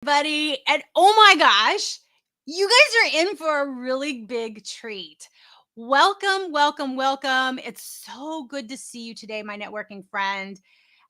Buddy. And oh my gosh, you guys are in for a really big treat. Welcome, welcome, welcome. It's so good to see you today, my networking friend.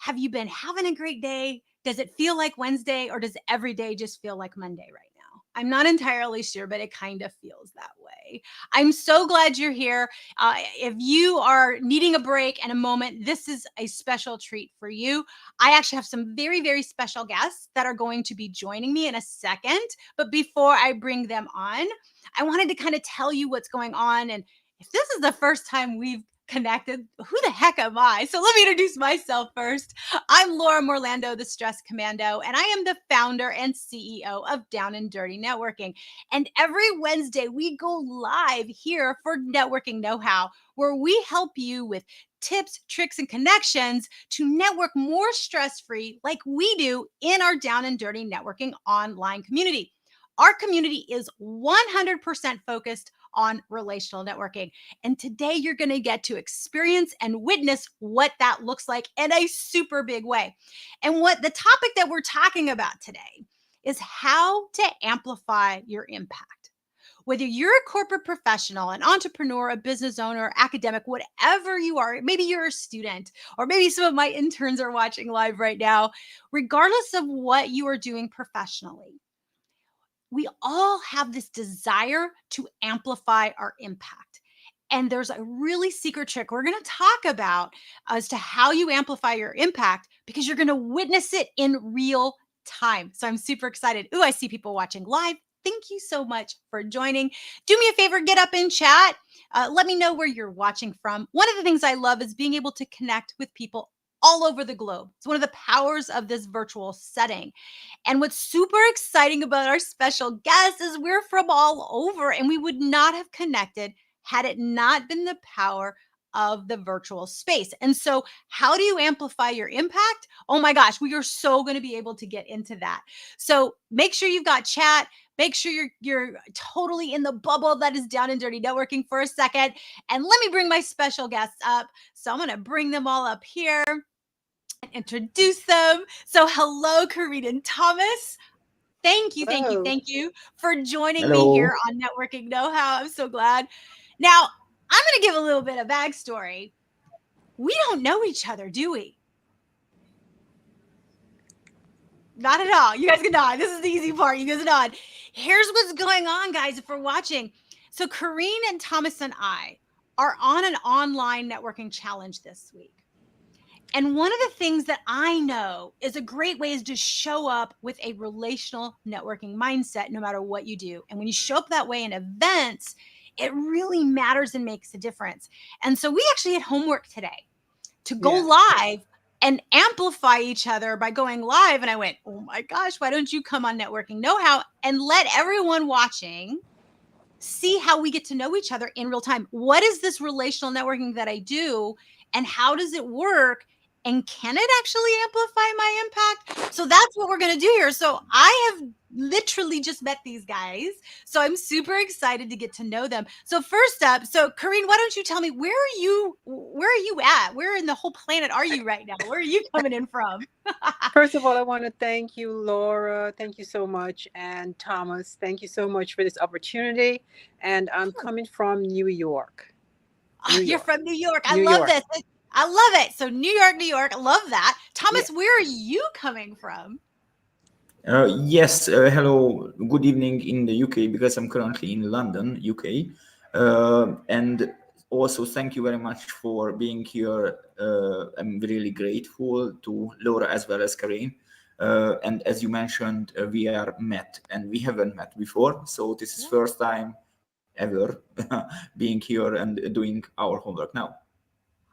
Have you been having a great day? Does it feel like Wednesday or does every day just feel like Monday right now? I'm not entirely sure, but it kind of feels that way. I'm so glad you're here. If you are needing a break and a moment, this is a special treat for you. I actually have some very, very special guests that are going to be joining me in a second. But before I bring them on, I wanted to kind of tell you what's going on. And if this is the first time we've connected, who the heck am I? So let me introduce myself first. I'm Laura Morlando, the Stress Commando, and I am the founder and CEO of Down and Dirty Networking. And every Wednesday, we go live here for Networking Know How, where we help you with tips, tricks, and connections to network more stress-free like we do in our Down and Dirty Networking online community. Our community is 100% focused on relational networking. And today you're going to get to experience and witness what that looks like in a super big way. And what the topic that we're talking about today is how to amplify your impact. Whether you're a corporate professional, an entrepreneur, a business owner, academic, whatever you are, maybe you're a student, or maybe some of my interns are watching live right now, regardless of what you are doing professionally, we all have this desire to amplify our impact. And there's a really secret trick we're going to talk about as to how you amplify your impact because you're going to witness it in real time. So I'm super excited. Ooh, I see people watching live. Thank you so much for joining. Do me a favor, get up in chat. Let me know where you're watching from. One of the things I love is being able to connect with people all over the globe. It's one of the powers of this virtual setting. And what's super exciting about our special guest is we're from all over and we would not have connected had it not been the power of the virtual space. And so, how do you amplify your impact? Oh my gosh, we are so going to be able to get into that. So, make sure you've got chat. Make sure you're totally in the bubble that is Down and Dirty Networking for a second. And let me bring my special guests up. So, I'm going to bring them all up here and introduce them. So, hello, Kareen and Thomas. Hello. Thank you for joining me here Hello. on Networking Know How. I'm so glad. Now, I'm going to give a little bit of backstory. We don't know each other, do we? Not at all. You guys can nod. This is the easy part. You guys nod. Here's what's going on, guys, if we're watching. So, Kareen and Thomas and I are on an online networking challenge this week. And one of the things that I know is a great way is to show up with a relational networking mindset, no matter what you do. And when you show up that way in events, it really matters and makes a difference. And so we actually had homework today to go Yeah. live and amplify each other by going live. And I went, oh my gosh, why don't you come on Networking Know How and let everyone watching see how we get to know each other in real time? What is this relational networking that I do? And how does it work? And can it actually amplify my impact? So that's what we're going to do here. So I have literally just met these guys. So I'm super excited to get to know them. So first up, so Kareen, why don't you tell me where are you at? Where in the whole planet are you right now? Where are you coming in from? First of all, I want to thank you, Laura. Thank you so much. And Thomas, thank you so much for this opportunity. And I'm coming from New York. Oh, New you're York. from New York. I New love York. this. I love it. So New York, New York. I love that. Yeah. Thomas, where are you coming from? Yes, hello, good evening in the UK because I'm currently in London, UK. And also, thank you very much for being here. I'm really grateful to Laura as well as Karen. And as you mentioned, we are met and we haven't met before. So this is Yeah. first time ever being here and doing our homework now.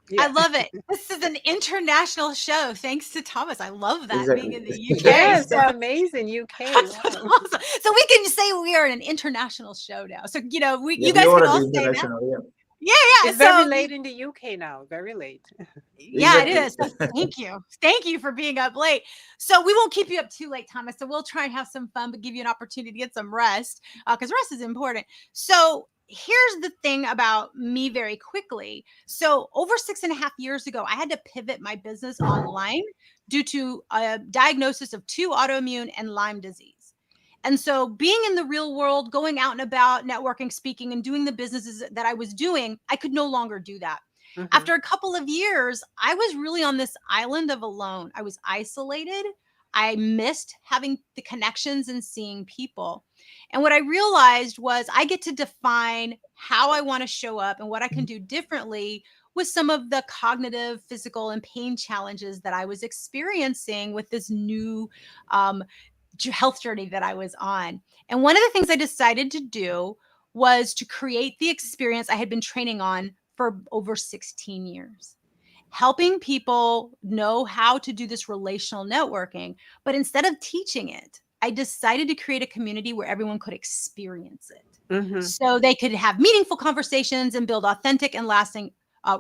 I Yeah. love it. This is an international show. Thanks to Thomas. I love that being Exactly. in the UK. Yes, So that's amazing. UK. that's Wow. awesome. So we can say we are an international show now. So Yeah, you we guys can all already say that. international. Yeah, Yeah, yeah. It's very late in the UK now. Very late. Yeah, it exactly. is. So thank you. Thank you for being up late. So we won't keep you up too late, Thomas. So we'll try and have some fun, but give you an opportunity to get some rest because rest is important. So here's the thing about me very quickly. So over 6.5 years ago, I had to pivot my business online due to a diagnosis of 2 autoimmune and Lyme disease. And so being in the real world, going out and about, networking, speaking, and doing the businesses that I was doing, I could no longer do that. Mhm. After a couple of years, I was really on this island of alone. I was isolated. I missed having the connections and seeing people. And what I realized was I get to define how I want to show up and what I can do differently with some of the cognitive, physical, and pain challenges that I was experiencing with this new um, health journey that I was on. And one of the things I decided to do was to create the experience I had been training on for over 16 years, helping people know how to do this relational networking. But instead of teaching it, I decided to create a community where everyone could experience it. Mhm. So they could have meaningful conversations and build authentic and lasting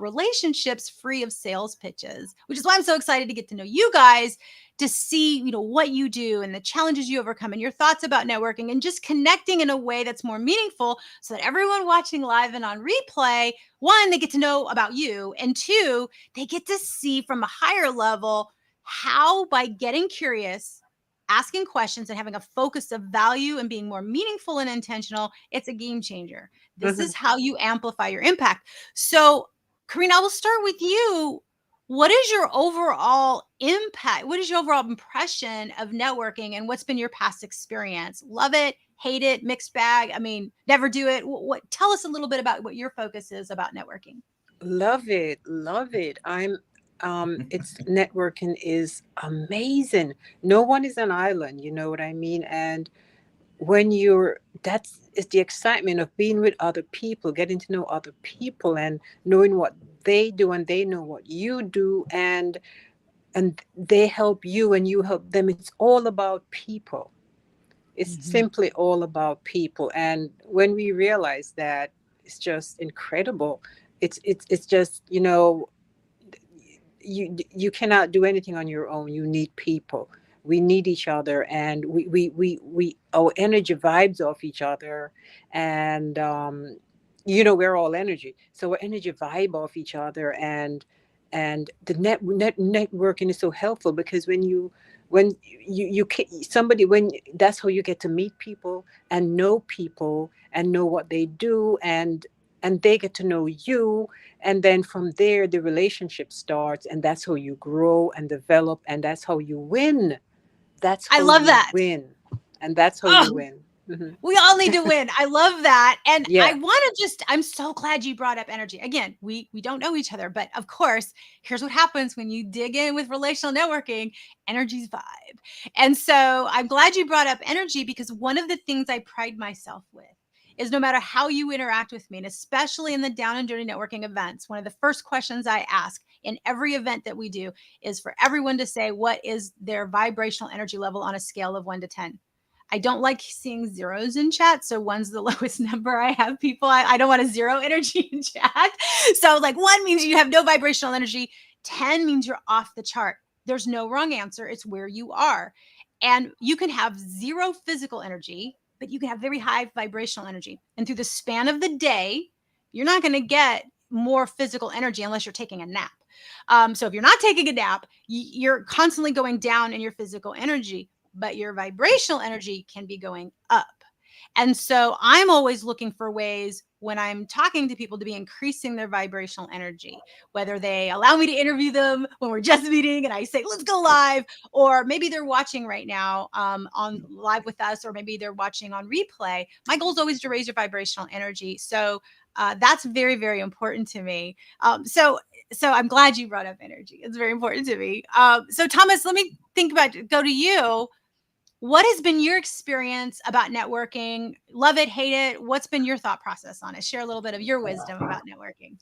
relationships free of sales pitches, which is why I'm so excited to get to know you guys, to see, what you do and the challenges you overcome and your thoughts about networking and just connecting in a way that's more meaningful so that everyone watching live and on replay, one, they get to know about you, and two, they get to see from a higher level how by getting curious, asking questions, and having a focus of value and being more meaningful and intentional, it's a game changer. This is Mhm. how you amplify your impact. So, Karina, I will start with you. What is your overall impact? What is your overall impression of networking and what's been your past experience? Love it, hate it, mixed bag? I mean, never do it. What tell us a little bit about what your focus is about networking. Love it. Love it. It's networking is amazing. No one is an island, you know what I mean? And when you're that's it's the excitement of being with other people, getting to know other people and knowing what they do and they know what you do, and they help you and you help them. It's all about people. It's Mhm. simply all about people. And when we realize that, it's just incredible. It's just, you cannot do anything on your own. You need people. We need each other, and we our energy vibes off each other. And we're all energy, so our energy vibe off each other. And the networking is so helpful, because when somebody, when that's how you get to meet people and know what they do, and they get to know you. And then from there the relationship starts, and that's how you grow and develop, and that's how you win. That's I how love you that. win. And that's how you Oh, win. Hmm. we all need to win. I love that. And I Yeah. want to just, I'm so glad you brought up energy. Again, we don't know each other, but of course, here's what happens when you dig in with relational networking, energy's vibe. And so I'm glad you brought up energy, because one of the things I pride myself with is no matter how you interact with me, and especially in the down and dirty networking events, one of the first questions I ask in every event that we do is for everyone to say, what is their vibrational energy level on a scale of 1 to 10? I don't like seeing zeros in chat. So one's the lowest number I have people. I don't want a zero energy in chat. So like 1 means you have no vibrational energy. 10 means you're off the chart. There's no wrong answer. It's where you are. And you can have zero physical energy, but you can have very high vibrational energy. And through the span of the day, you're not going to get more physical energy unless you're taking a nap. So if you're not taking a nap, you're constantly going down in your physical energy, but your vibrational energy can be going up. And so I'm always looking for ways when I'm talking to people to be increasing their vibrational energy, whether they allow me to interview them when we're just meeting and I say, let's go live, or maybe they're watching right now on live with us, or maybe they're watching on replay. My goal is always to raise your vibrational energy. So that's very, very important to me. So I'm glad you brought up energy. It's very important to me. So Thomas, let me go to you. What has been your experience about networking? Love it, hate it? What's been your thought process on it? Share a little bit of your wisdom about networking.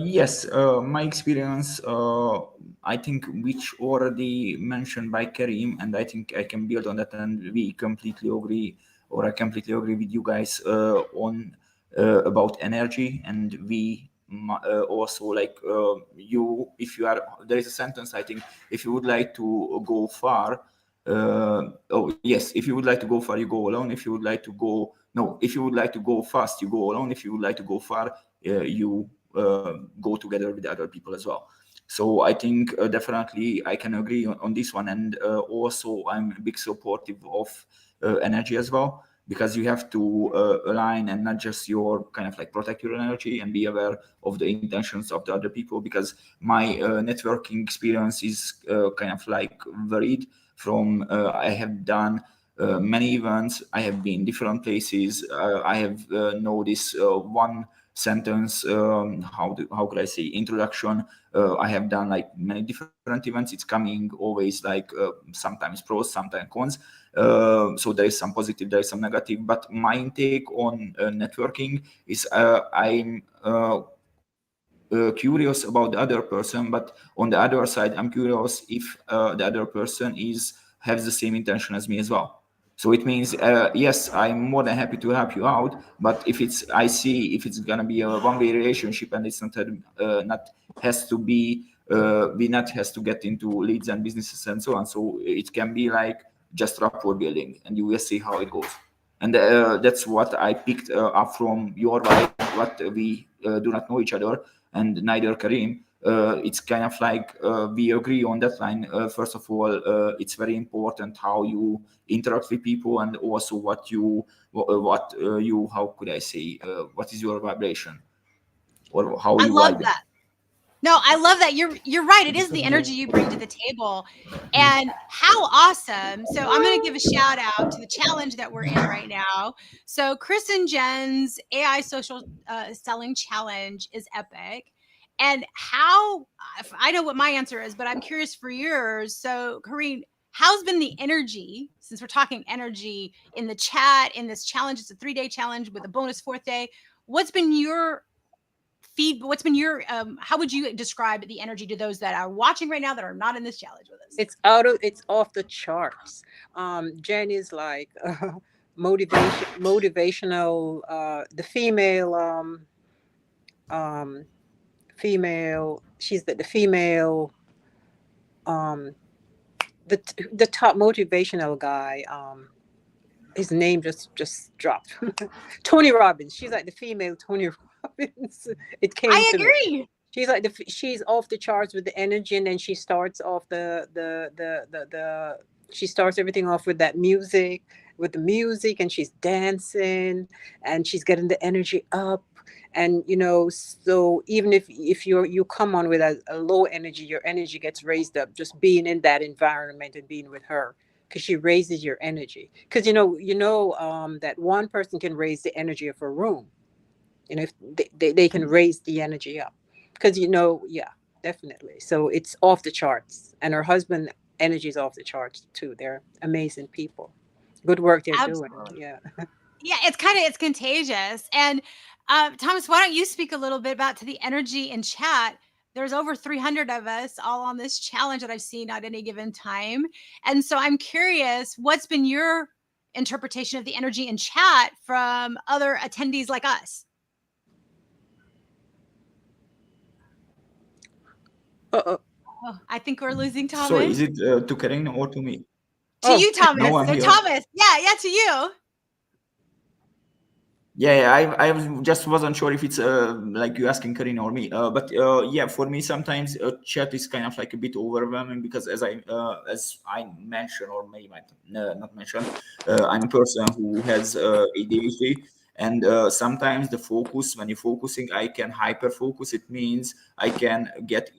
Yes, my experience, I think, which already mentioned by Karim, and I think I can build on that, and we completely agree, or I completely agree with you guys on about energy, and we also like you. If you are, there is a sentence, I think, if you would like to go far. Oh yes, if you would like to go far, you go alone. If you would like to go, no, if you would like to go fast, you go alone. If you would like to go far, you go together with other people as well. So I think definitely I can agree on this one. And also I'm a big supportive of energy as well, because you have to align and not just your kind of like protect your energy and be aware of the intentions of the other people. Because my networking experience is kind of like varied. From I have done many events, I have been different places, I have know this one sentence, how could I say, introduction. I have done like many different events. It's coming always like sometimes pros, sometimes cons. So there is some positive, there is some negative. But my intake on networking is I'm curious about the other person, but on the other side, I'm curious if the other person is has the same intention as me as well. So it means, yes, I'm more than happy to help you out. But if it's, I see if it's gonna be a one-way relationship and it's not has to be, we not has to get into leads and businesses and so on. So it can be like just rapport building, and you will see how it goes. And that's what I picked up from your vibe. What we do not know each other, and neither Karim. It's kind of like we agree on that line. First of all, it's very important how you interact with people, and also what you, how could I say, what is your vibration, or how I you love vibe. that. No, I love that. You're right. It is the energy you bring to the table. And how awesome. So I'm going to give a shout out to the challenge that we're in right now. So Chris and Jen's AI social selling challenge is epic. And how, I know what my answer is, but I'm curious for yours. So Kareen, how's been the energy, since we're talking energy in the chat in this challenge? It's a 3-day challenge with a bonus 4th day. What's been your what's been your how would you describe the energy to those that are watching right now that are not in this challenge with us? It's off the charts. Jen is like motivational, the female, um female, she's the female, um the top motivational guy. His name just dropped. Tony Robbins. She's like the female Tony Robbins. It came I to me. agree. She's off the charts with the energy, and then she starts off the she starts everything off with that music, with the music, and she's dancing, and she's getting the energy up. And so even if you come on with a low energy, your energy gets raised up just being in that environment and being with her, because she raises your energy. Because that one person can raise the energy of a room. If they can raise the energy up, because yeah, definitely. So it's off the charts, and her husband energy is off the charts too. They're amazing people. Good work they're doing. Absolutely. Yeah. Yeah, it's contagious. And Thomas, why don't you speak a little bit about to the energy in chat? There's over 300 of us all on this challenge that I've seen at any given time. And so I'm curious, what's been your interpretation of the energy in chat from other attendees like us? Uh-oh. Oh, I think we're losing Sorry, is Thomas. it to Karin or to me? To Oh, you, No, Thomas. I'm So here. Thomas, yeah, to you. Yeah, just wasn't sure if it's like you asking Karina or me. But yeah, for me sometimes chat is kind of like a bit overwhelming, because as I mentioned, or maybe might not mention, I'm a person who has ADHD, and sometimes the focus, when you're focusing, I can hyper focus. It means I can get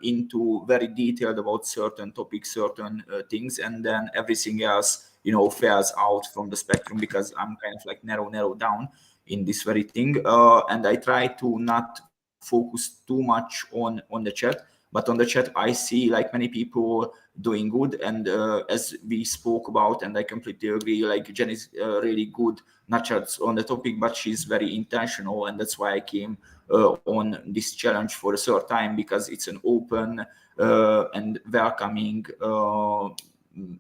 into very detailed about certain topics, certain things, and then everything else, falls out from the spectrum, because I'm kind of like narrow down in this very thing. And I try to not focus too much on the chat. But on the chat, I see like many people doing good, and as we spoke about, and I completely agree, like Jen is really good, not just on the topic, but she's very intentional. And that's why I came on this challenge for a third time, because it's an open and welcoming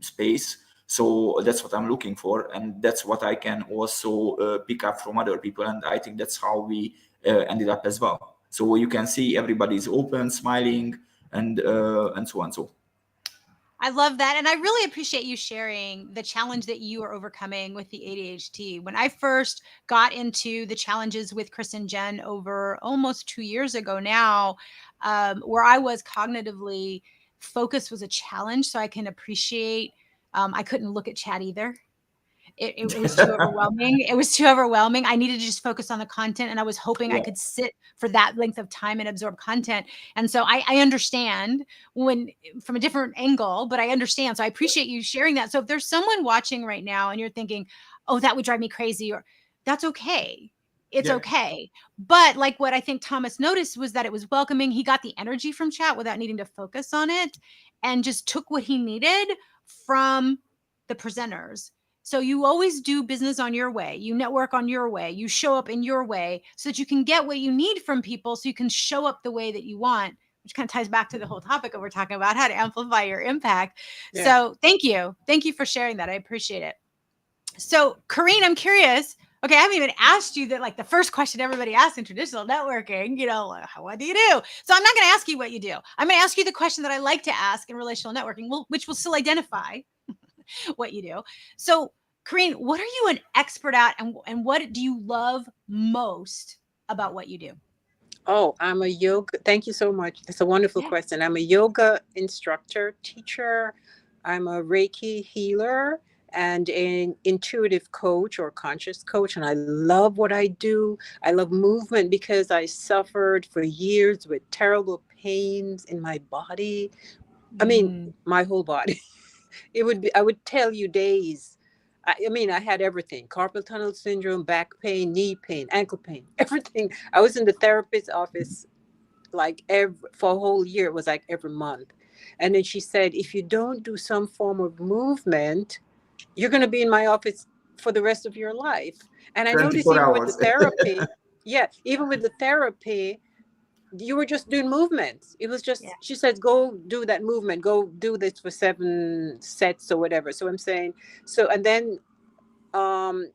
space. So that's what I'm looking for, and that's what I can also pick up from other people. And I think that's how we ended up as well. So you can see everybody's open, smiling, and so on. So I love that. And I really appreciate you sharing the challenge that you are overcoming with the ADHD. When I first got into the challenges with Chris and Jen over almost 2 years ago now, where I was cognitively focus was a challenge. So I can appreciate, I couldn't look at chat either. It was too overwhelming. It was too overwhelming. I needed to just focus on the content, and I was hoping I Yeah. could sit for that length of time and absorb content. And so I understand when from a different angle, but I understand. So I appreciate you sharing that. So if there's someone watching right now and you're thinking, oh, that would drive me crazy, or that's okay. It's Yeah. okay. But like what I think Thomas noticed was that it was welcoming. He got the energy from chat without needing to focus on it and just took what he needed from the presenters. So you always do business on your way. You network on your way. You show up in your way so that you can get what you need from people so you can show up the way that you want, which kind of ties back to the whole topic of we're talking about how to amplify your impact. Yeah. So thank you. Thank you for sharing that. I appreciate it. So, Kareen, I'm curious. Okay, I haven't even asked you that, like the first question everybody asks in traditional networking, what do you do? So I'm not going to ask you what you do. I'm going to ask you the question that I like to ask in relational networking, which will still identify what you do. So, Kareen, what are you an expert at, and what do you love most about what you do? Oh, I'm a yoga. Thank you so much. That's a wonderful Yeah. question. I'm a yoga instructor, teacher. I'm a Reiki healer and an intuitive coach or conscious coach. And I love what I do. I love movement because I suffered for years with terrible pains in my body. I mean, Mm, my whole body. It would be, I would tell you days. I mean, I had everything: carpal tunnel syndrome, back pain, knee pain, ankle pain, everything. I was in the therapist's office like for a whole year. It was like every month. And then she said, if you don't do some form of movement, you're going to be in my office for the rest of your life. And I noticed 24 even with the hours. therapy, yeah, even with the therapy, you were just doing movements. It was yeah. just, she said, go do that movement, go do this for 7 sets or whatever. So I'm saying, so, and then um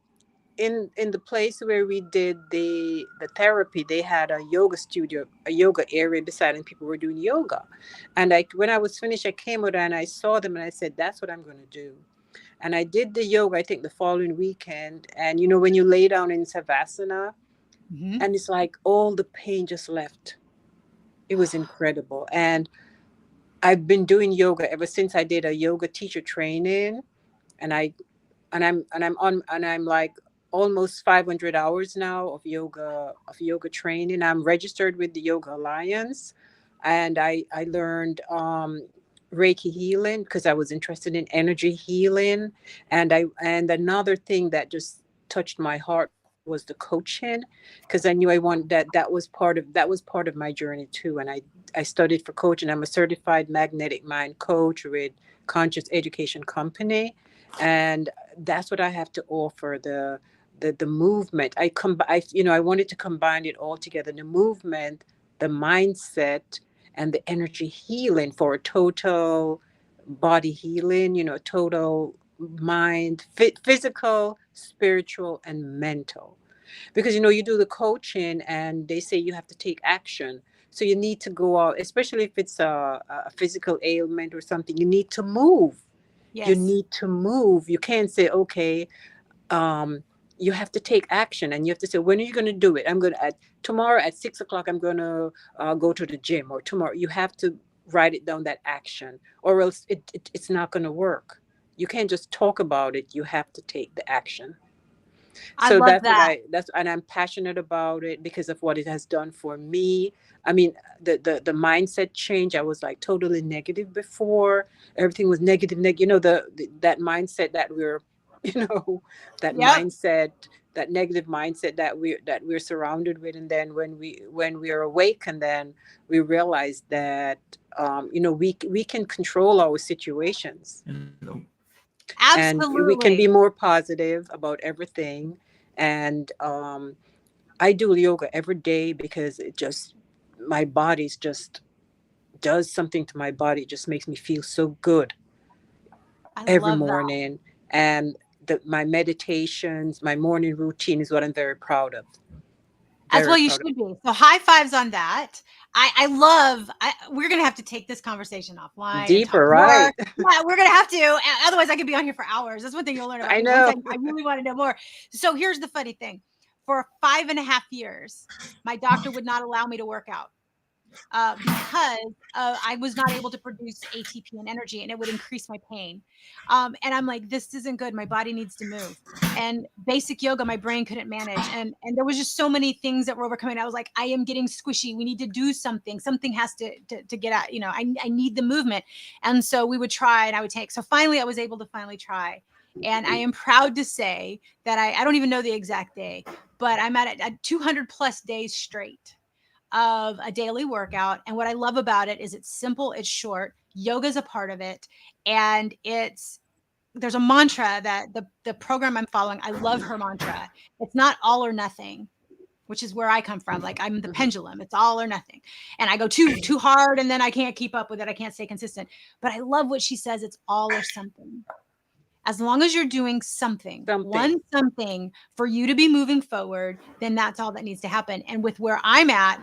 in the place where we did the therapy, they had a yoga studio, a yoga area beside, and people were doing yoga. And I, when I was finished, I came over and I saw them and I said, that's what I'm going to do. And I did the yoga, I think the following weekend. And you know, when you lay down in savasana, Mm-hmm. and it's like all the pain just left. It was incredible. And I've been doing yoga ever since I did a yoga teacher training. And I'm like almost 500 hours now of yoga training. I'm registered with the Yoga Alliance, and I learned Reiki healing because I was interested in energy healing. And another thing that just touched my heart was the coaching, because I knew I wanted that was part of my journey too. And I studied for coaching. I'm a certified magnetic mind coach with Conscious Education Company, and that's what I have to offer. The movement. I wanted to combine it all together: the movement, the mindset, and the energy healing for a total body healing. Total mind, physical, spiritual, and mental. Because you do the coaching, and they say you have to take action. So you need to go out, especially if it's a physical ailment or something. You need to move. You Yes. need to move. You can't say, okay, um, you have to take action, and you have to say, when are you going to do it? I'm going to, at tomorrow at 6 o'clock, I'm going to go to the gym, or tomorrow. You have to write it down, that action, or else it's not going to work. You can't just talk about it. You have to take the action. I So love that's what that. and I'm passionate about it because of what it has done for me. I mean, the mindset change. I was like totally negative before. Everything was negative, that mindset that we're, you know, that Yep. mindset, that negative mindset that we're surrounded with. And then when we are awake, and then we realize that we can control our situations, Hello. and we can be Absolutely. more positive about everything. And I do yoga every day because it just, my body's just does something to my body. It just makes me feel so good I every love that. morning. And my meditations, my morning routine is what I'm very proud of. As Very well, you proud of. should be. So high fives on that. I love. We're gonna have to take this conversation offline and talk Deeper, more. right? Yeah, we're gonna have to. Otherwise, I could be on here for hours. That's one thing you'll learn about I me. Once know. I really want to know more. So here's the funny thing: for 5.5 years, my doctor would not allow me to work out. because I was not able to produce ATP and energy, and it would increase my pain. And I'm like, this isn't good. My body needs to move. And basic yoga, my brain couldn't manage. And there was just so many things that were overcoming. I was like, I am getting squishy. We need to do something. Something has to get out. I need the movement. And so we would try, and I would take. So finally, I was able to finally try. And I am proud to say that I don't even know the exact day, but I'm at 200 plus days straight of a daily workout. And what I love about it is it's simple, it's short, yoga's a part of it, and there's a mantra that the program I'm following, I love her mantra. It's not all or nothing, which is where I come from. Like, I'm the pendulum. It's all or nothing. And I go too hard, and then I can't keep up with it. I can't stay consistent. But I love what she says, it's all or something. As long as you're doing something, Something. something for you to be moving forward, then that's all that needs to happen. And with where I'm at,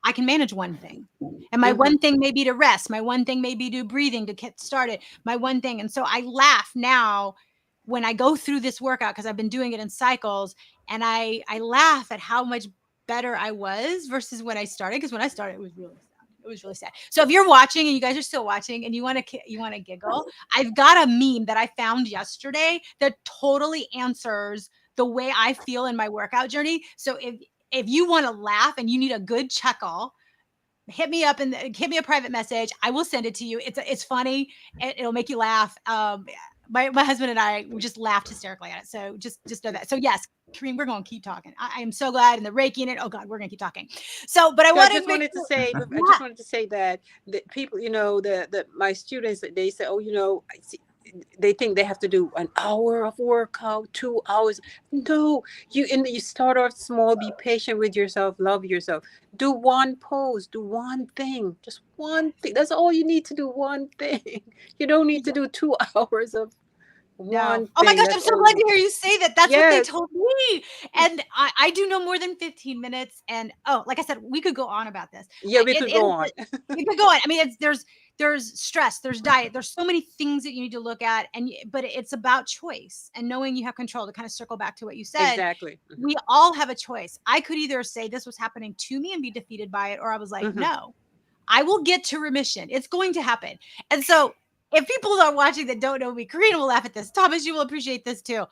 I can manage one thing. And my one thing may be to rest. My one thing may be to breathing to get started. My one thing. And so I laugh now when I go through this workout, because I've been doing it in cycles, and I laugh at how much better I was versus when I started. Because when I started, it was really sad. It was really sad. So if you're watching and you guys are still watching and you want to giggle, I've got a meme that I found yesterday that totally answers the way I feel in my workout journey. So if you want to laugh and you need a good chuckle, hit me up and hit me a private message. I will send it to you. It's funny. It'll make you laugh. My husband and I, we just laughed hysterically at it. So just know that. So yes, Kareem, we're going to keep talking. I am so glad, and the Reiki in it. Oh God, we're going to keep talking. So, but I So I want to just make wanted to sure. say, I Yeah, just wanted to say that the people, the my students, that they say, oh, I see, they think they have to do an hour of workout, 2 hours. No, you start off small, be patient with yourself, love yourself. Do one pose, do one thing, just one thing. That's all you need to do. One thing. You don't need to yeah. do 2 hours of No. one Oh my thing. gosh, That's I'm so all you glad to need. hear you say that. That's what they Yes. told me. And I do no more than 15 minutes. And like I said, we could go on about this. Yeah, we It could go is, on. we could go on. I mean, there's stress, there's diet, there's so many things that you need to look at. But it's about choice and knowing you have control. To kind of circle back to what you said, Exactly. we all have a choice. I could either say this was happening to me and be defeated by it, or I was like, Hmm. no, I will get to remission. It's going to happen. And so if people are watching that don't know me, Karina will laugh at this. Thomas, you will appreciate this too.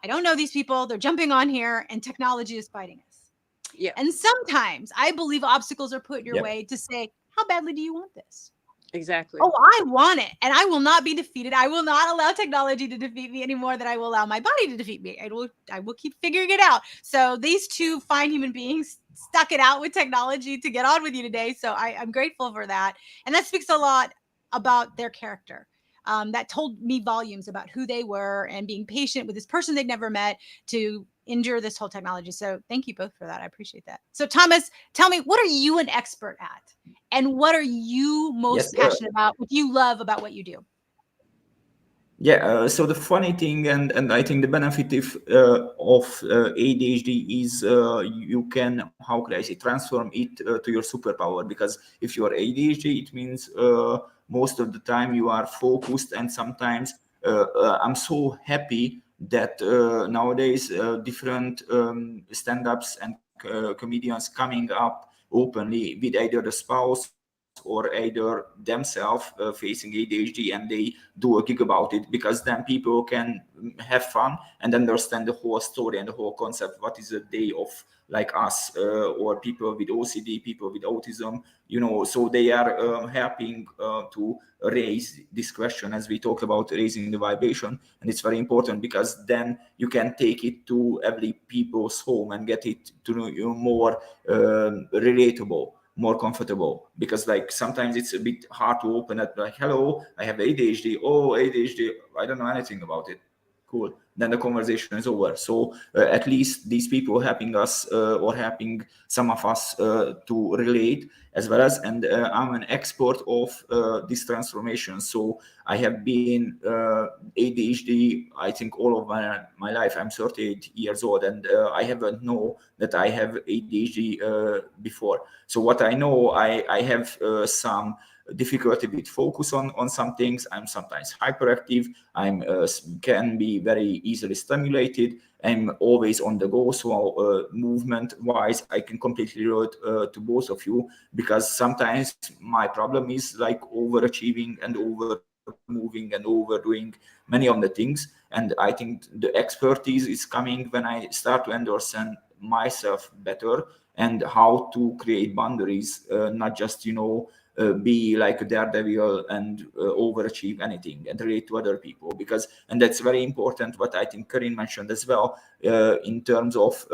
I don't know these people. They're jumping on here, and technology is fighting us. Yeah, And sometimes I believe obstacles are put your Yep. way to say, how badly do you want this? exactly. Oh, I want it, and I will not be defeated. I will not allow technology to defeat me any more than I will allow my body to defeat me. I will keep figuring it out. So these two fine human beings stuck it out with technology to get on with you today. So I'm grateful for that, and that speaks a lot about their character. That told me volumes about who they were and being patient with this person they'd never met to endure this whole technology. So thank you both for that. I appreciate that. So Thomas, tell me, what are you an expert at? And what are you most Yes. passionate about? What do you love about what you do? Yeah, so the funny thing, and I think the benefit of ADHD is you can, how could I say, transform it to your superpower. Because if you are ADHD, it means most of the time you are focused, and sometimes I'm so happy that nowadays different stand-ups and comedians coming up openly with either the spouse or either themselves facing ADHD, and they do a gig about it, because then people can have fun and understand the whole story and the whole concept. What is a day of like us, or people with OCD, people with autism, so they are helping to raise this question, as we talk about raising the vibration. And it's very important, because then you can take it to every people's home and get it to more relatable, more comfortable. Because like sometimes it's a bit hard to open up, like, hello, I have ADHD. Oh, ADHD, I don't know anything about it. Cool, then the conversation is over. So at least these people helping us, or helping some of us to relate as well as. And I'm an expert of this transformation. So I have been ADHD, I think, all of my life. I'm 38 years old, and I haven't know that I have ADHD before. So what I know, I have some difficulty with focus on some things. I'm sometimes hyperactive. I'm can be very easily stimulated. I'm always on the go. So movement wise, I can completely relate to both of you, because sometimes my problem is like overachieving and over moving and overdoing many of the things. And I think the expertise is coming when I start to understand myself better, and how to create boundaries, not just be like a daredevil and overachieve anything and relate to other people. Because, and that's very important what I think Karin mentioned as well, in terms of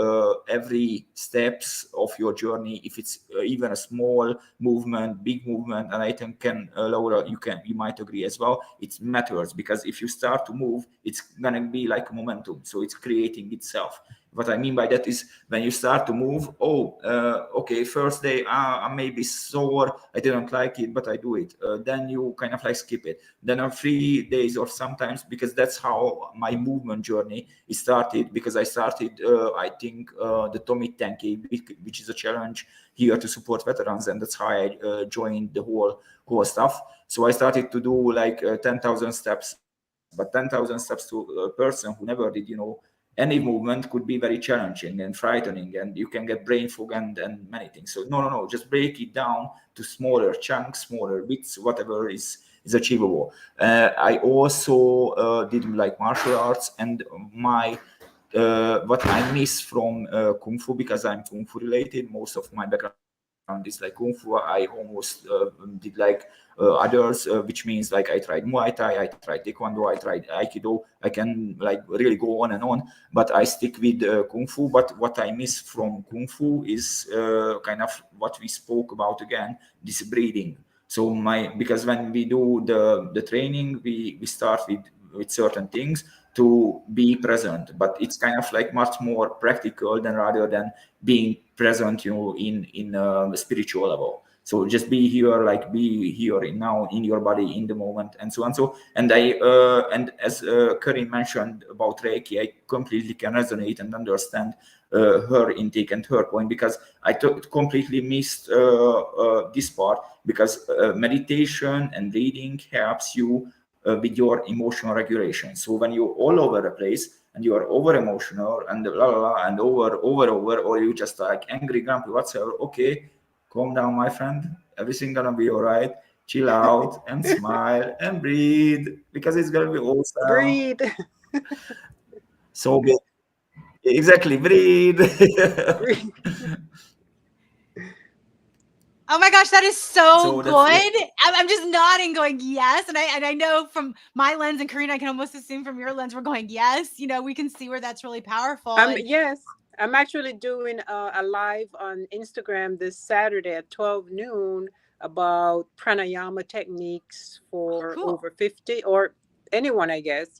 every steps of your journey, if it's even a small movement, big movement. And I think Laura, you might agree as well, it matters, because if you start to move, it's gonna be like a momentum, so it's creating itself. What I mean by that is, when you start to move, okay, first day, I may be sore, I didn't like it, but I do it. Then you kind of like skip it. Then on 3 days, or sometimes, because that's how my movement journey is started. Because I started, I think, the Tommy 10K, which is a challenge here to support veterans, and that's how I joined the whole stuff. So I started to do like 10,000 steps, but 10,000 steps to a person who never did, any movement could be very challenging and frightening, and you can get brain fog and many things. So no, just break it down to smaller chunks, smaller bits, whatever is achievable. I also did like martial arts, and my what I miss from Kung Fu, because I'm Kung Fu related, most of my background is like Kung Fu. I almost did like others, which means like I tried Muay Thai, I tried Taekwondo, I tried Aikido. I can like really go on, but I stick with Kung Fu. But what I miss from Kung Fu is kind of what we spoke about again, this breathing. So because when we do the training, we start with certain things to be present, but it's kind of like much more practical than rather than being present, in a spiritual level. So just be here, like be here in now, in your body, in the moment, and so on. So, and and as Karin mentioned about Reiki, I completely can resonate and understand her intake and her point, because I completely missed this part. Because meditation and reading helps you with your emotional regulation. So when you're all over the place and you are over emotional and blah, blah, blah, and over, or you just like angry, grumpy, whatsoever, okay, calm down, my friend. Everything gonna be all right. Chill out and smile and breathe, because it's gonna be awesome. Breathe. So exactly, breathe. Breathe. Oh my gosh, that is so So that's good. I'm just nodding, going yes, and I know from my lens, and Karina, I can almost assume from your lens, we're going yes. We can see where that's really powerful. And Yes, I'm actually doing a live on Instagram this Saturday at 12 noon about pranayama techniques for cool. over 50, or anyone, I guess,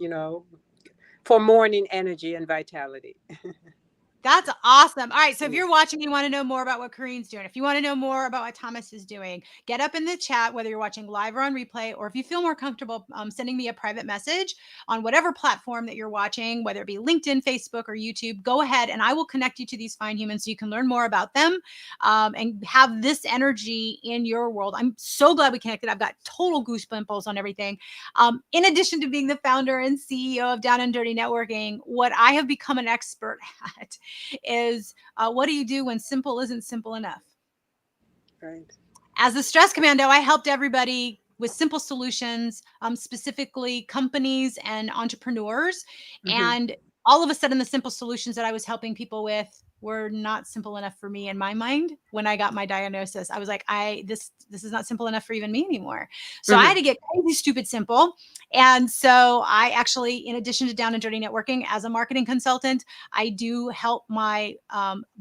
for morning energy and vitality. That's awesome. All right. So if you're watching, you want to know more about what Kareem's doing. If you want to know more about what Thomas is doing, get up in the chat, whether you're watching live or on replay, or if you feel more comfortable sending me a private message on whatever platform that you're watching, whether it be LinkedIn, Facebook, or YouTube, go ahead and I will connect you to these fine humans so you can learn more about them and have this energy in your world. I'm so glad we connected. I've got total goosebumps on everything. In addition to being the founder and CEO of Down and Dirty Networking, what I have become an expert at is what do you do when simple isn't simple enough? Right. As the Stress Commando, I helped everybody with simple solutions, specifically companies and entrepreneurs. Mm-hmm. And all of a sudden, the simple solutions that I was helping people with were not simple enough for me in my mind. When I got my diagnosis, I was like, this is not simple enough for even me anymore. So I Mm-hmm. had to get crazy stupid simple. And so I actually, in addition to Down and Dirty Networking, as a marketing consultant, I do help my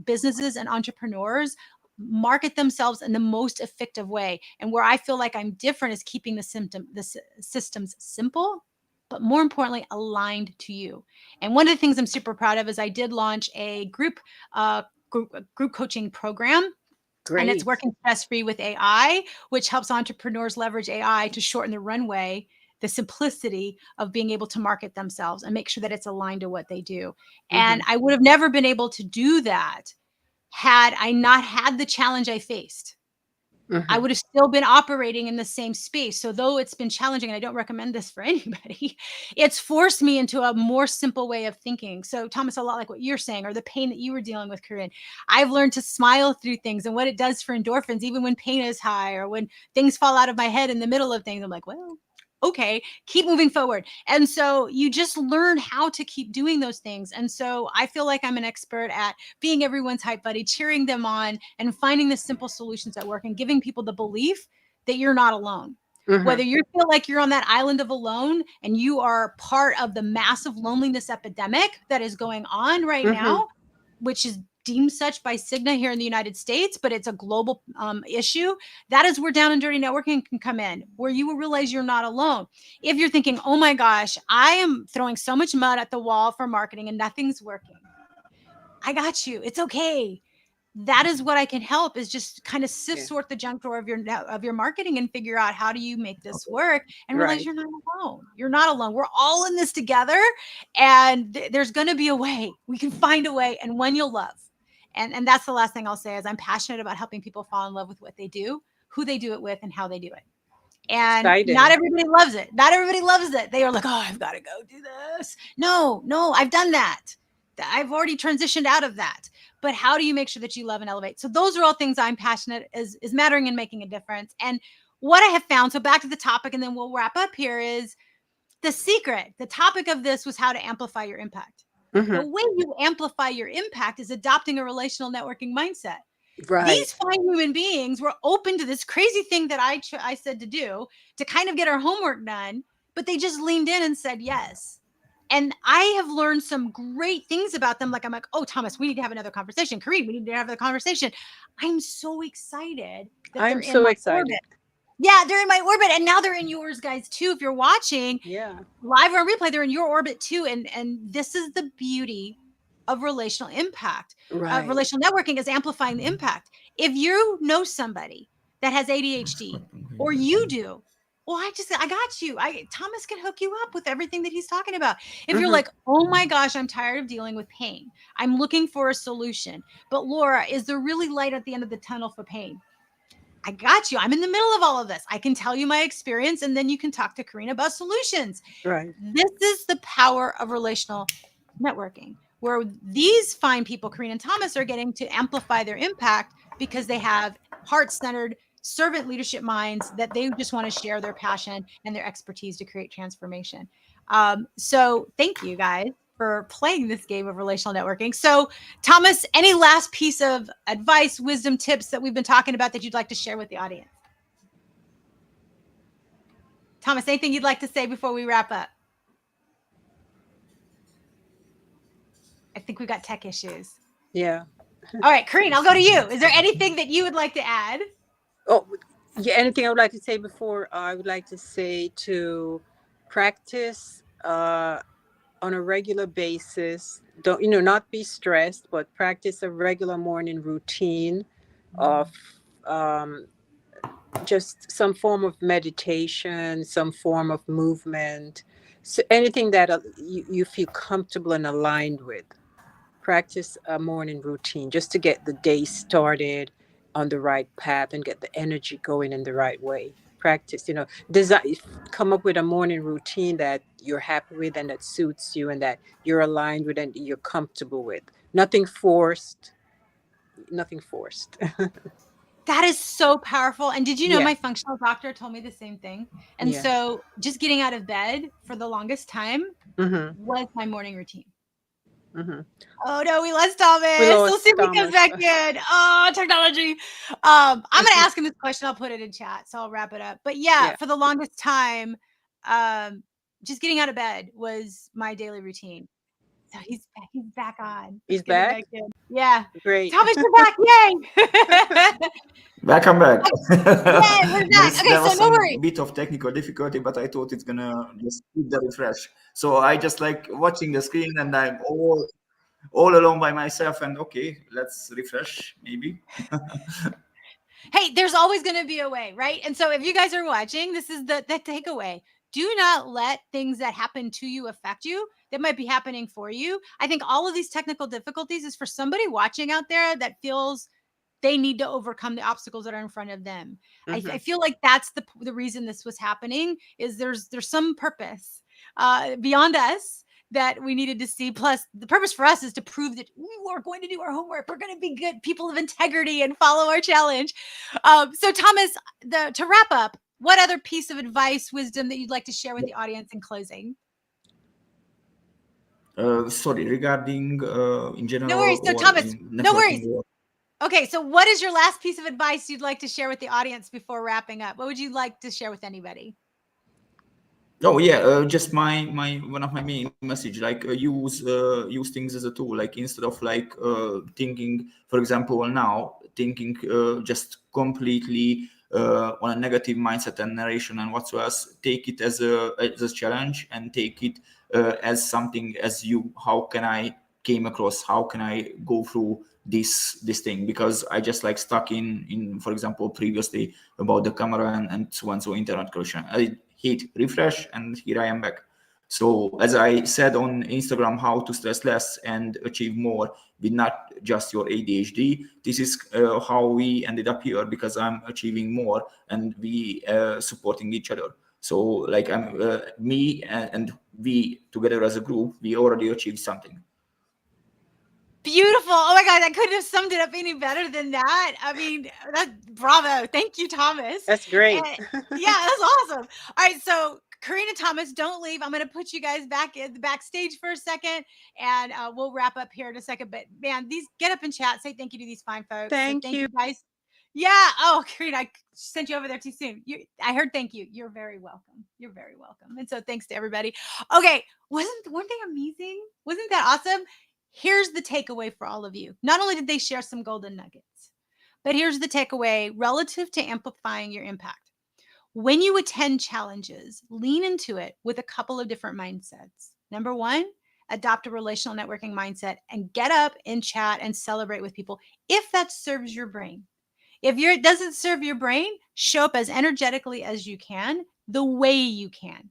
businesses and entrepreneurs market themselves in the most effective way. And where I feel like I'm different is keeping the systems simple, but more importantly, aligned to you. And one of the things I'm super proud of is I did launch a group coaching program, and it's Great. working stress free with AI, which helps entrepreneurs leverage AI to shorten the runway, the simplicity of being able to market themselves and make sure that it's aligned to what they do. Mm-hmm. And I would have never been able to do that had I not had the challenge I faced. I Mhm. would have still been operating in the same space. So though it's been challenging, and I don't recommend this for anybody, it's forced me into a more simple way of thinking. So Thomas, a lot like what you're saying, or the pain that you were dealing with, Corinne, I've learned to smile through things and what it does for endorphins, even when pain is high or when things fall out of my head in the middle of things. I'm like, well, okay, keep moving forward. And so you just learn how to keep doing those things. And so I feel like I'm an expert at being everyone's hype buddy, cheering them on, and finding the simple solutions that work and giving people the belief that you're not alone. Whether Mhm. you feel like you're on that island of alone and you are part of the massive loneliness epidemic that is going on right Mhm. now, which is deemed such by Cigna here in the United States, but it's a global issue. That is where down and dirty networking can come in, where you will realize you're not alone. If you're thinking, oh my gosh, I am throwing so much mud at the wall for marketing and nothing's working, I got you. It's okay. That is what I can help, is just kind of sift Yeah. sort the junk drawer of your marketing and figure out how do you make this work and realize Right. you're not alone. You're not alone. We're all in this together, and there's going to be a way. We can find a way, and one you'll love. And that's the last thing I'll say is I'm passionate about helping people fall in love with what they do, who they do it with, and how they do it. And not Exciting. everybody loves it. Not everybody loves it. They are like, oh, I've got to go do this. No, I've done that. I've already transitioned out of that. But how do you make sure that you love and elevate? So those are all things I'm passionate is mattering and making a difference. And what I have found, so back to the topic, and then we'll wrap up here, is the secret. The topic of this was how to amplify your impact. The Mhm. way you amplify your impact is adopting a relational networking mindset. These Right. fine human beings were open to this crazy thing that I said to do to kind of get our homework done, but they just leaned in and said yes. And I have learned some great things about them. Like, I'm like, oh, Thomas, we need to have another conversation. Kareem, we need to have a conversation. I'm so excited that they're I'm in so my orbit. excited. Yeah, they're in my orbit. And now they're in yours, guys, too. If you're watching, Yeah. live or on replay, they're in your orbit too. And this is the beauty of relational impact. Right. Relational networking is amplifying the impact. If you know somebody that has ADHD, or you do, well, I got you. Thomas can hook you up with everything that he's talking about. If you're Mhm. like, oh my gosh, I'm tired of dealing with pain, I'm looking for a solution. But Laura, is there really light at the end of the tunnel for pain? I got you. I'm in the middle of all of this. I can tell you my experience, and then you can talk to Karina about solutions. Right. This is the power of relational networking, where these fine people, Karina and Thomas, are getting to amplify their impact because they have heart-centered servant leadership minds that they just want to share their passion and their expertise to create transformation. So thank you guys for playing this game of relational networking. So Thomas, any last piece of advice, wisdom, tips that we've been talking about that you'd like to share with the audience? Thomas, anything you'd like to say before we wrap up? I think we got tech issues. Yeah. All right, Karine, I'll go to you. Is there anything that you would like to add? Oh, yeah. Anything I would like to say before? I would like to say to practice on a regular basis. Don't, not be stressed, but practice a regular morning routine of um, just some form of meditation, some form of movement, so anything that you feel comfortable and aligned with. Practice a morning routine just to get the day started on the right path and get the energy going in the right way. Practice, design, come up with a morning routine that you're happy with and that suits you and that you're aligned with and you're comfortable with. Nothing forced, nothing forced. That is so powerful. And did you know Yeah. my functional doctor told me the same thing? And Yeah. so just getting out of bed for the longest time Mm-hmm. was my morning routine. Mm-hmm. Oh no, we lost We Thomas. We'll see lost if he comes Thomas. back in. Oh, technology. I'm gonna ask him this question. I'll put it in chat, so I'll wrap it up. But yeah, Yeah. for the longest time, um, just getting out of bed was my daily routine. So he's back on. He's Let's get him back back. in. Yeah. Great. Thomas, you're back. Yay. Welcome back. Yay, we're back. Okay, There so was no some worries. bit of technical difficulty, but I thought it's gonna just keep the refresh. So I just like watching the screen, and I'm all alone by myself. And okay, let's refresh maybe. Hey, there's always going to be a way, right? And so if you guys are watching, this is the takeaway. Do not let things that happen to you affect you that might be happening for you. I think all of these technical difficulties is for somebody watching out there that feels they need to overcome the obstacles that are in front of them. I Mhm. feel like that's the reason this was happening, is there's some purpose beyond us that we needed to see. Plus, the purpose for us is to prove that we are going to do our homework. We're going to be good people of integrity and follow our challenge. So, Thomas, to wrap up, what other piece of advice, wisdom that you'd like to share with the audience in closing? Sorry, regarding in No general worries. So, or Thomas, in no worries. networking or Okay, so what is your last piece of advice you'd like to share with the audience before wrapping up? What would you like to share with anybody? oh yeah, just my one of my main message, like use things as a tool, like instead of like thinking, for example, now thinking just completely on a negative mindset and narration and whatsoever. Take it as a challenge, and take it as something, as you, how can I came across, how can I go through this thing, because I just like stuck in for example previously about the camera and so on, so internet connection. I hit refresh and here I am back. So as I said on Instagram, how to stress less and achieve more with not just your ADHD. This is how we ended up here, because I'm achieving more and we supporting each other. So like I'm me and we together as a group, we already achieved something. Beautiful. Oh my God, I couldn't have summed it up any better than that. I mean, bravo. Thank you, Thomas. That's great. And yeah, that's awesome. All right, so Karina, Thomas, don't leave. I'm going to put you guys back in the backstage for a second, and we'll wrap up here in a second. But man, these get up and chat. Say thank you to these fine folks. Say Thank thank you. you, guys. Yeah. Oh, Karina, I sent you over there too soon. I heard thank you. You're very welcome. You're very welcome. And so thanks to everybody. Okay, weren't they amazing? Wasn't that awesome? Here's the takeaway for all of you. Not only did they share some golden nuggets, but here's the takeaway relative to amplifying your impact. When you attend challenges, lean into it with a couple of different mindsets. Number one, adopt a relational networking mindset and get up and chat and celebrate with people if that serves your brain. If it doesn't serve your brain, show up as energetically as you can, the way you can.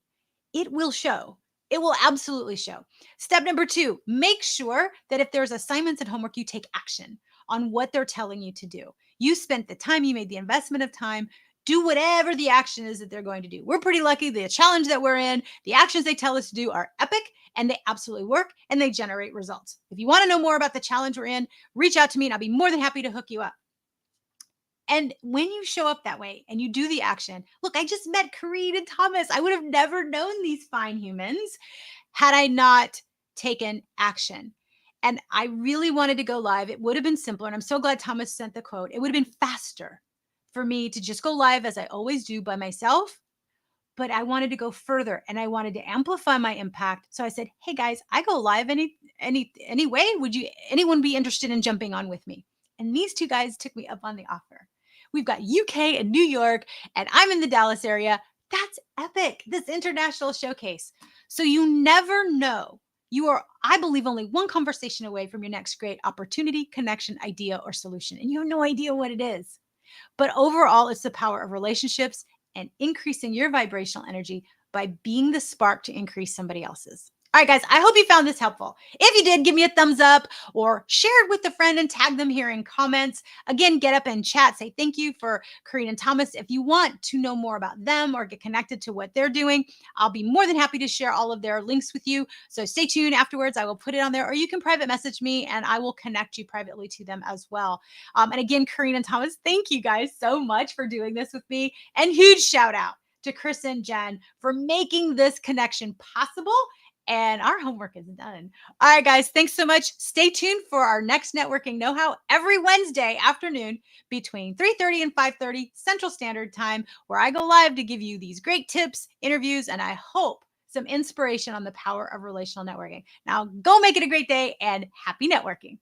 It will show. It will absolutely show. Step number two, make sure that if there's assignments and homework, you take action on what they're telling you to do. You spent the time, you made the investment of time. Do whatever the action is that they're going to do. We're pretty lucky. The challenge that we're in, the actions they tell us to do are epic, and they absolutely work, and they generate results. If you want to know more about the challenge we're in, reach out to me and I'll be more than happy to hook you up. And when you show up that way and you do the action, look, I just met Kareed and Thomas. I would have never known these fine humans had I not taken action. And I really wanted to go live. It would have been simpler. And I'm so glad Thomas sent the quote. It would have been faster for me to just go live as I always do by myself. But I wanted to go further and I wanted to amplify my impact. So I said, hey guys, I go live any way. Would you anyone be interested in jumping on with me? And these two guys took me up on the offer. We've got UK and New York, and I'm in the Dallas area. That's epic, this international showcase. So you never know. You are, I believe, only one conversation away from your next great opportunity, connection, idea, or solution. And you have no idea what it is. But overall, it's the power of relationships and increasing your vibrational energy by being the spark to increase somebody else's. All right, guys, I hope you found this helpful. If you did, give me a thumbs up or share it with a friend and tag them here in comments. Again, get up and chat. Say thank you for Kareen and Thomas. If you want to know more about them or get connected to what they're doing, I'll be more than happy to share all of their links with you. So stay tuned afterwards. I will put it on there, or you can private message me and I will connect you privately to them as well. And again, Kareen and Thomas, thank you guys so much for doing this with me. And huge shout out to Chris and Jen for making this connection possible. And our homework is done. All right, guys, thanks so much. Stay tuned for our next networking know-how every Wednesday afternoon between 3:30 and 5:30 Central Standard Time, where I go live to give you these great tips, interviews, and I hope some inspiration on the power of relational networking. Now, go make it a great day and happy networking.